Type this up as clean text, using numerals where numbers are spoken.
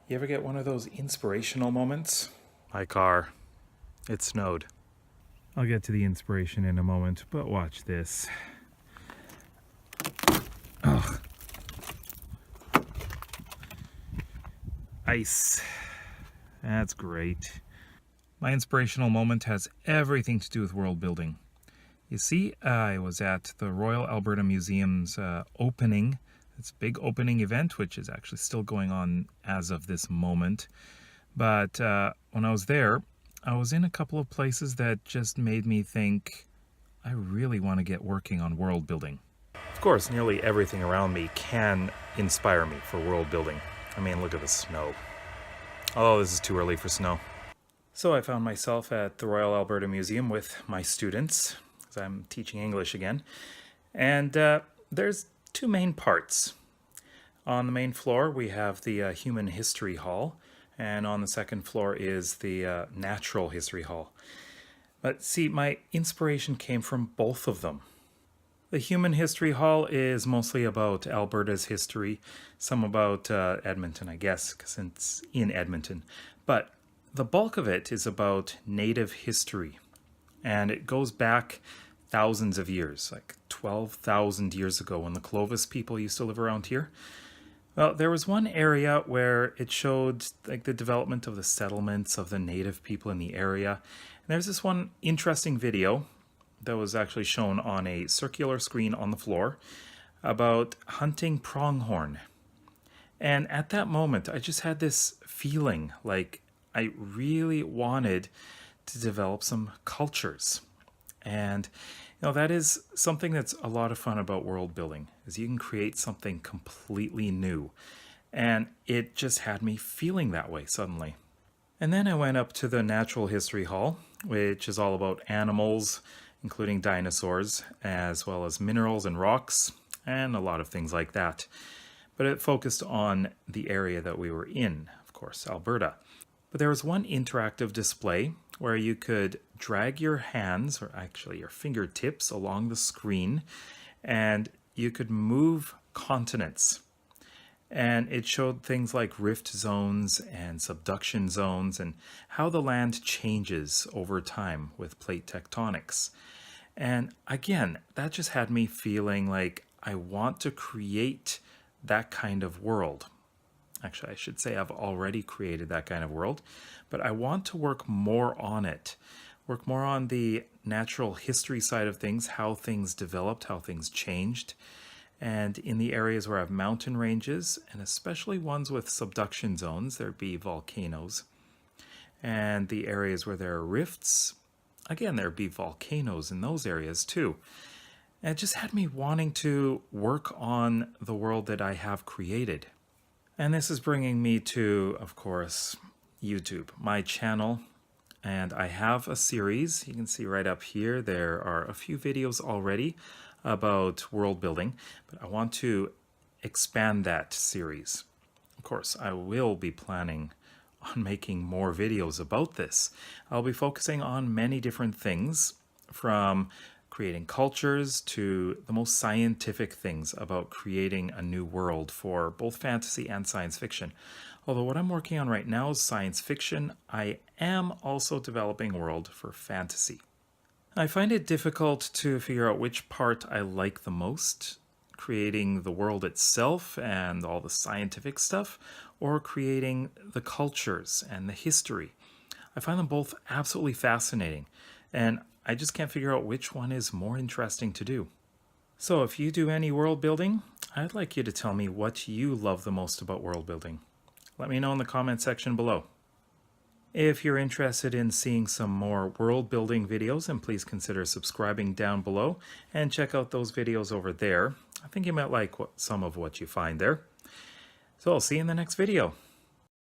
You ever get one of those inspirational moments? My car. It snowed. I'll get to the inspiration in a moment, but watch this. Ugh. Ice. That's great. My inspirational moment has everything to do with world building. You see, I was at the Royal Alberta Museum's opening. It's a big opening event, which is actually still going on as of this moment. But when I was there, I was in a couple of places that just made me think, I really want to get working on world building. Of course, nearly everything around me can inspire me for world building. I mean, look at the snow. Oh, this is too early for snow. So I found myself at the Royal Alberta Museum with my students, because I'm teaching English again. And there's two main parts. On the main floor, we have the Human History Hall, and on the second floor is the Natural History Hall. But see, my inspiration came from both of them. The Human History Hall is mostly about Alberta's history, some about Edmonton, I guess, because it's in Edmonton. But the bulk of it is about Native history, and it goes back thousands of years, like 12,000 years ago when the Clovis people used to live around here. Well, there was one area where it showed like the development of the settlements of the Native people in the area. And there's this one interesting video that was actually shown on a circular screen on the floor about hunting pronghorn. And at that moment, I just had this feeling like I really wanted to develop some cultures. And that is something that's a lot of fun about world building, is you can create something completely new. And it just had me feeling that way suddenly. And then I went up to the Natural History Hall, which is all about animals, including dinosaurs, as well as minerals and rocks, and a lot of things like that. But it focused on the area that we were in, of course, Alberta. But there was one interactive display where you could drag your hands, or actually your fingertips, along the screen, and you could move continents. And it showed things like rift zones and subduction zones and how the land changes over time with plate tectonics. And again, that just had me feeling like I want to create that kind of world. Actually, I should say I've already created that kind of world, but I want to work more on it. Work more on the natural history side of things, how things developed, how things changed. And in the areas where I have mountain ranges, and especially ones with subduction zones, there'd be volcanoes. And the areas where there are rifts, again, there'd be volcanoes in those areas too. And it just had me wanting to work on the world that I have created. And this is bringing me to, of course, YouTube, my channel. And I have a series, you can see right up here, there are a few videos already about world building, but I want to expand that series. Of course, I will be planning on making more videos about this. I'll be focusing on many different things, from creating cultures to the most scientific things about creating a new world for both fantasy and science fiction. Although what I'm working on right now is science fiction, I am also developing a world for fantasy. I find it difficult to figure out which part I like the most, creating the world itself and all the scientific stuff, or creating the cultures and the history. I find them both absolutely fascinating, and I just can't figure out which one is more interesting to do. So if you do any world building, I'd like you to tell me what you love the most about world building. Let me know in the comment section below. If you're interested in seeing some more world building videos, then please consider subscribing down below and check out those videos over there. I think you might like some of what you find there. So I'll see you in the next video.